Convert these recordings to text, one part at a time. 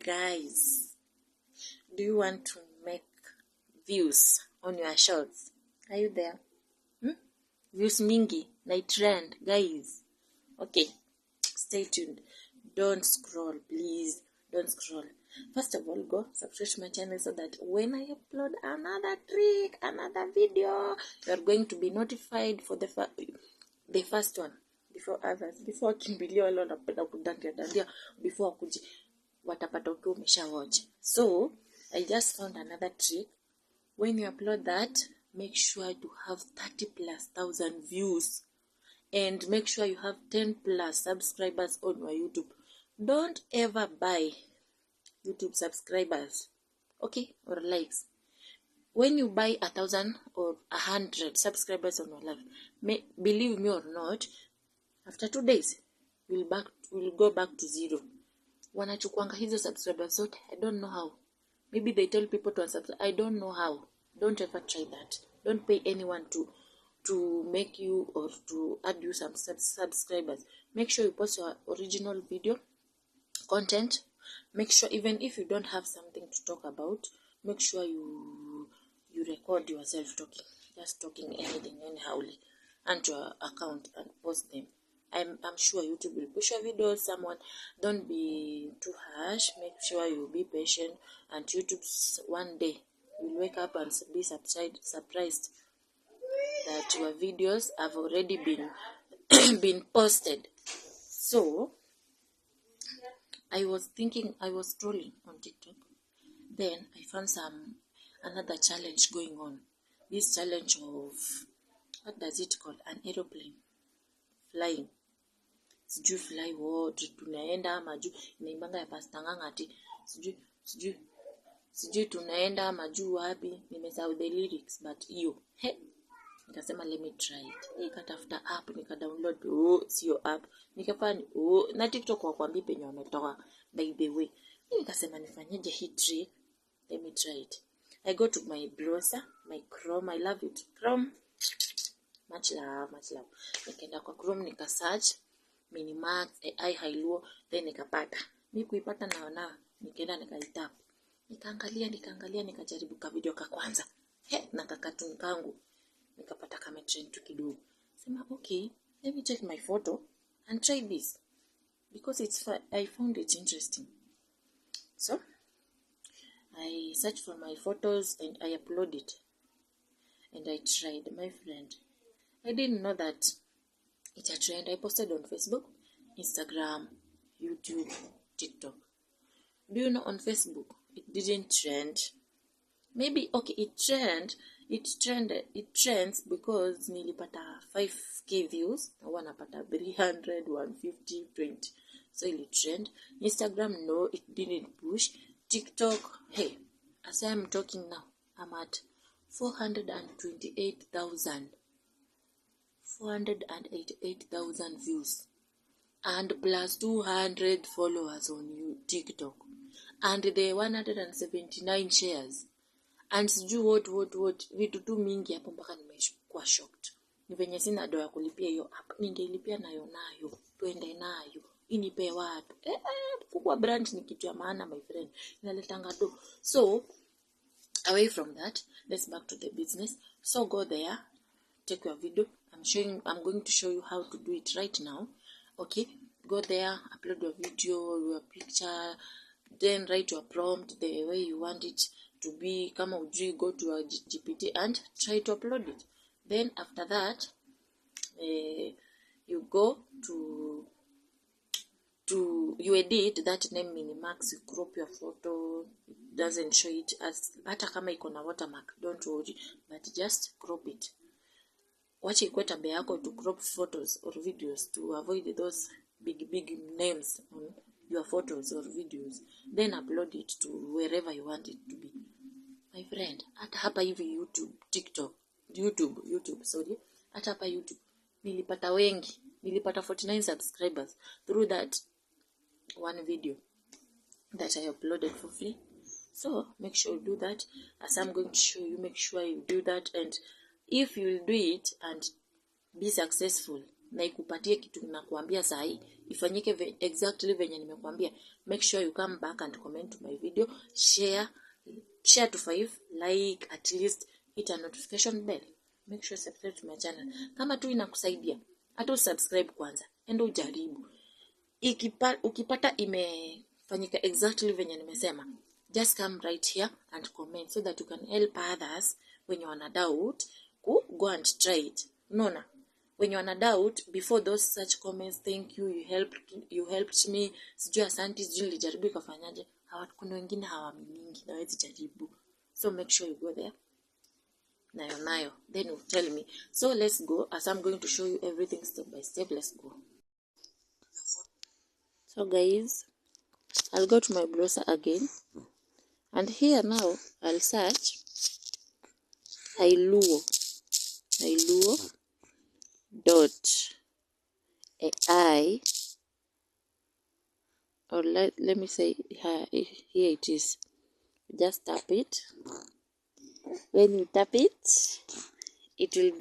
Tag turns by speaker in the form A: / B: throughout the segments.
A: Guys, do you want to make views on your shorts? Are you there? Views mingi na trend, guys. Okay, stay tuned. Don't scroll, please. Don't scroll. First of all, go subscribe to my channel so that when I upload another trick, another video, you are going to be notified for the first one before others. Before kimbilio wale wanapenda kudandia before kuji watapata ukiwa umesha watch. So I just found another trick. When you upload that, make sure to have 30,000+ views and make sure you have 10+ subscribers on your YouTube. Don't ever buy YouTube subscribers, okay, or likes. When you buy 1,000 or 100 subscribers on your live, believe me or not, after 2 days will go back to zero. Wanachukuanga hizo subscribers zote. I don't know how. Maybe they tell people to unsubscribe. I don't know how. Don't ever try that. Don't pay anyone to make you or to add you some subscribers. Make sure you post your original video content. Make sure, even if you don't have something to talk about, make sure you record yourself talking, just talking anything anyhowly, and your account and post them. I'm sure YouTube will push your videos. Someone, don't be too harsh. Make sure you be patient, and YouTube one day will wake up and be surprised that your videos have already been posted. So I was scrolling on TikTok. Then I found another challenge going on. This challenge of, what does it call? An aeroplane flying. Sijui fly what, tunaenda ama juu, inaimbanga ya pastanganga ati sijui tunaenda ama juu wapi, nimesahau the lyrics, but hiyo nikasema let me try it. Nikatafuta app, nika-download, sio app, nikafanya na TikTok wakwambi penye wametoka. By the way, nikasema nifanyeje hii trick, let me try it. I go to my browser, my Chrome, I love it, Chrome, much love. Nikaenda kwa Chrome, nika search Minimax AI Hailuo, then nikapata. Kuipata naona, nikaenda nikaitap. Nikaangalia nikajaribu ka video ka kwanza. Na kakatuni kangu nikapata kama trend tu kidogo. Sema okay, let me check my photo and try this because it's fun. I found it interesting. So I searched for my photos and I upload it. And I tried, my friend. I didn't know that it's a trend. I posted on Facebook, Instagram, YouTube, TikTok. Do you know on Facebook it didn't trend? Maybe okay, it trends because nilipata 5k views, na wanapata 300, 150, 20. So it trend. Instagram, no, it didn't push. TikTok, hey, as I'm talking now, I'm at 428,000 views and plus 200 followers on TikTok and the 179 shares and sijui what vitu tu mingi hapo mpaka nimekuwa shocked. Ni venye sina doa kulipia hiyo app, ningeilipia nayo twende nayo inipe watu kubwa. Brand ni kitu ya maana, my friend, inaletanga do. So away from that, let's back to the business. So go there, take your video. I'm going to show you how to do it right now. Okay, go there, upload your video, your picture, then write your prompt the way you want it to be. Kama ujui, go to a GPT and try to upload it. Then after that, you go to you edit that name Minimax, you crop your photo. It doesn't show it as hata kama iko na watermark, don't worry, but just crop it. Wacha ikuwe tabia yako to crop photos or videos to avoid those big names on your photos or videos. Then upload it to wherever you want it to be. My friend, hata hapa hivi YouTube, sorry. Hata hapa YouTube, nilipata 49 subscribers through that one video that I uploaded for free. So make sure you do that. As I'm going to show you, make sure you do that. And if you will do it and be successful, na ikupatie kitu nakuambia sahi, ifanyike exactly venye nimekuambia, make sure you come back and comment to my video, share to 5, like, at least hit a notification bell, make sure subscribe to my channel. Kama tu inakusaidia, hata subscribe kwanza, endo ujaribu. Ukipata imefanyika exactly venye nimesema, just come right here and comment so that you can help others when you wanna doubt, go and try it. Unaona? When you wanna doubt, before those such comments, thank you, you helped me, sijui asante, sijui nilijaribu ikafanyaje, kuna wengine hawaamingi na hawezi jaribu. So make sure you go there. Nayo. Then you tell me. So let's go, as I'm going to show you everything step by step. Let's go. So guys, I'll go to my browser again. And here now, I'll search Hailuo.ai, or let me say here it is. Just tap it. When you tap it, it will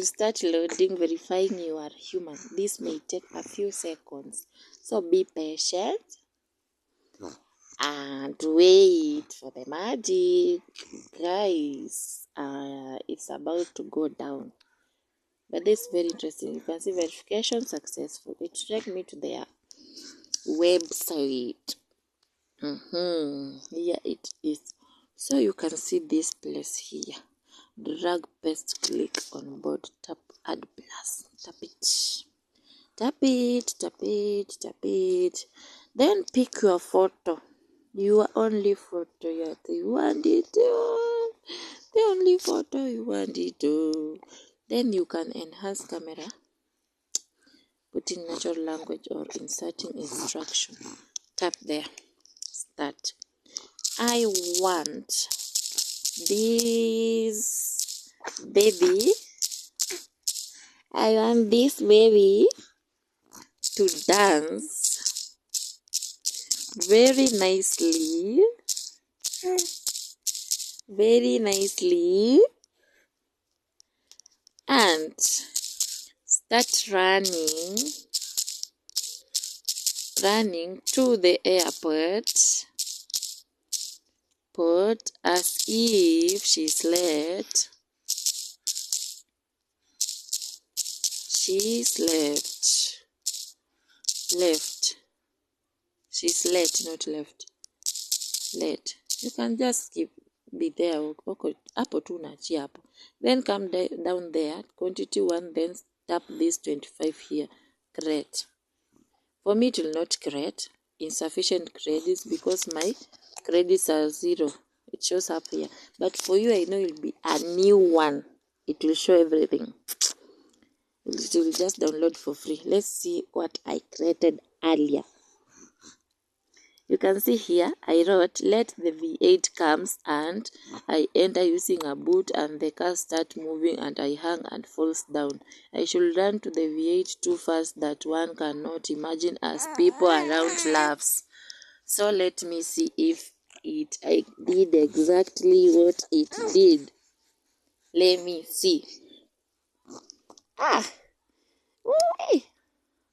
A: start loading, verifying you are human. This may take a few seconds, so be patient and wait for the magic. Guys, it's about to go down, but this is very interesting. You can see verification successful. It took me to their website. Here it is. So you can see this place here. Drag, paste, click on board, tap, add plus, tap it. Then pick your photo, your only photo you want it to, the only photo you want it to. Then you can enhance camera, put in natural language or inserting instruction. Tap there, start. I want this baby to dance very nicely and start running to the airport as if she's late. She's late, not left. Late. You can just be there. Hapo tu unaachia hapo. Then come down there, quantity 1, then tap this 25 here. Create. For me, it will not create insufficient credits because my credits are 0. It shows up here. But for you, I know it will be a new one. It will show everything. It will just download for free. Let's see what I created earlier. You can see here, I wrote, let the V8 comes, and I enter using a boot and the car start moving and I hang and falls down. I should run to the V8 too fast that one cannot imagine as people around laughs. So let me see if I did exactly what it did. Let me see.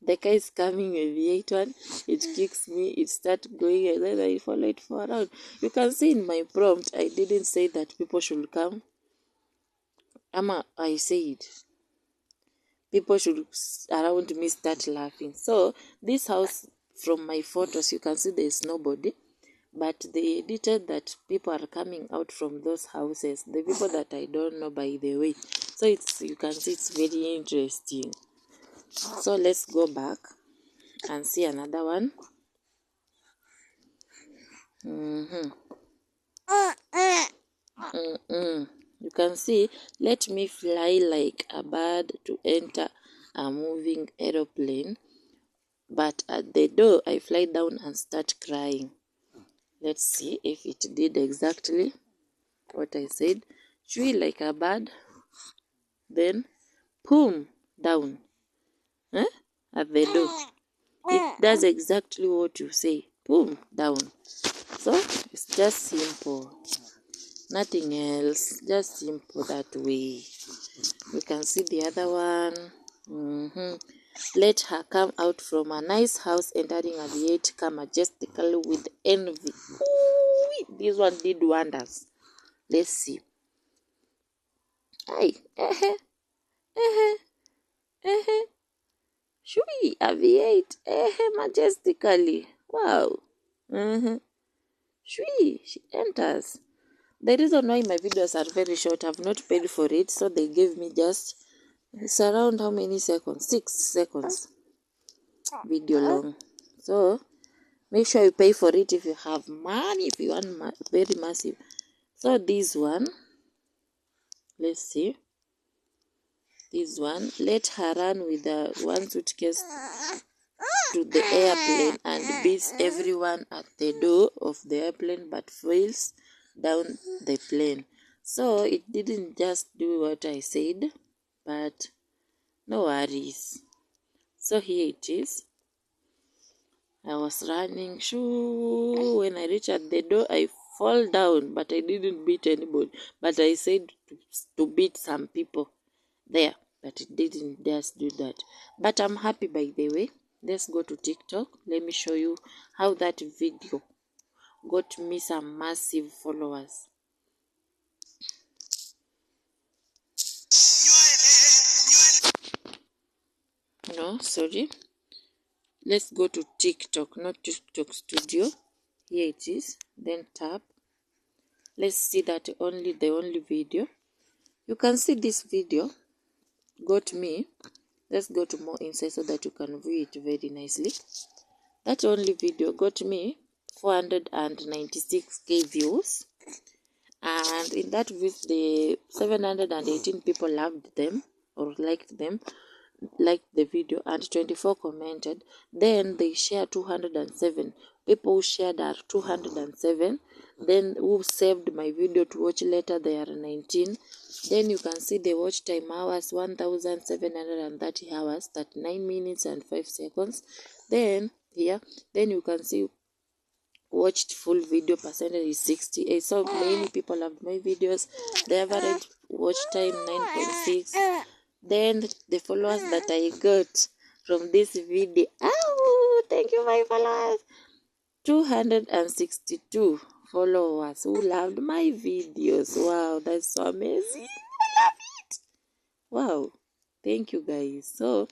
A: The car is coming with the V8 one. It kicks me, it starts going, and then I follow it for around. You can see in my prompt, I didn't say that people should come. I said people should around me start laughing. So this house, from my photos, you can see there is nobody. But they edited that people are coming out from those houses. The people that I don't know, by the way. So you can see it's very interesting. So let's go back and see another one. You can see, let me fly like a bird to enter a moving aeroplane. But at the door, I fly down and start crying. Let's see if it did exactly what I said. Chui like a bird, then boom, down. At the door. It does exactly what you say. Boom, down. So it's just simple. Nothing else. Just simple that way. We can see the other one. Let her come out from a nice house, entering a V8 car majestically with envy. Ooh, this one did wonders. Let's see. Hi. Shui, a V8. Majestically. Wow. Shui, she enters. The reason why my videos are very short, I've not paid for it, so they gave me just, it's around how many seconds? 6 seconds video long. So make sure you pay for it if you have money, if you want very massive. So this one, let's see. This one, let her run with the one suitcase to the airplane and beats everyone at the door of the airplane but falls down the plane. So it didn't just do what I said, but no worries. So here it is. I was running. Shoo! When I reached at the door, I fall down, but I didn't beat anybody. But I said to beat some people there, but it didn't just do that. But I'm happy, by the way. Let's go to TikTok. Let me show you how that video got me some massive followers. No, sorry. Let's go to TikTok, not TikTok Studio. Here it is. Then tap. Let's see that the only video. You can see this video got me. Let's go to more insight so that you can view it very nicely. That only video got me 496k views, and in that views the 718 people loved them or liked the video, and 24 commented. Then they share 207 people who shared are 207. Then who saved my video to watch later, they are 19. Then you can see the watch time hours, 1730 hours, 39 minutes and 5 seconds. Then here, then you can see watched full video percentage is 68. So many people loved my videos. The average watch time 9.6. Then the followers that I got from this video, oh, thank you my followers, 262 followers who loved my videos. Wow, that's so amazing. I love it. Wow, thank you guys. So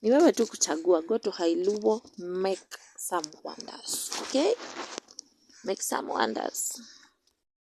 A: ni wewe tu kuchagua. Go to Hailuo, make some wonders. Okay, make some wonders.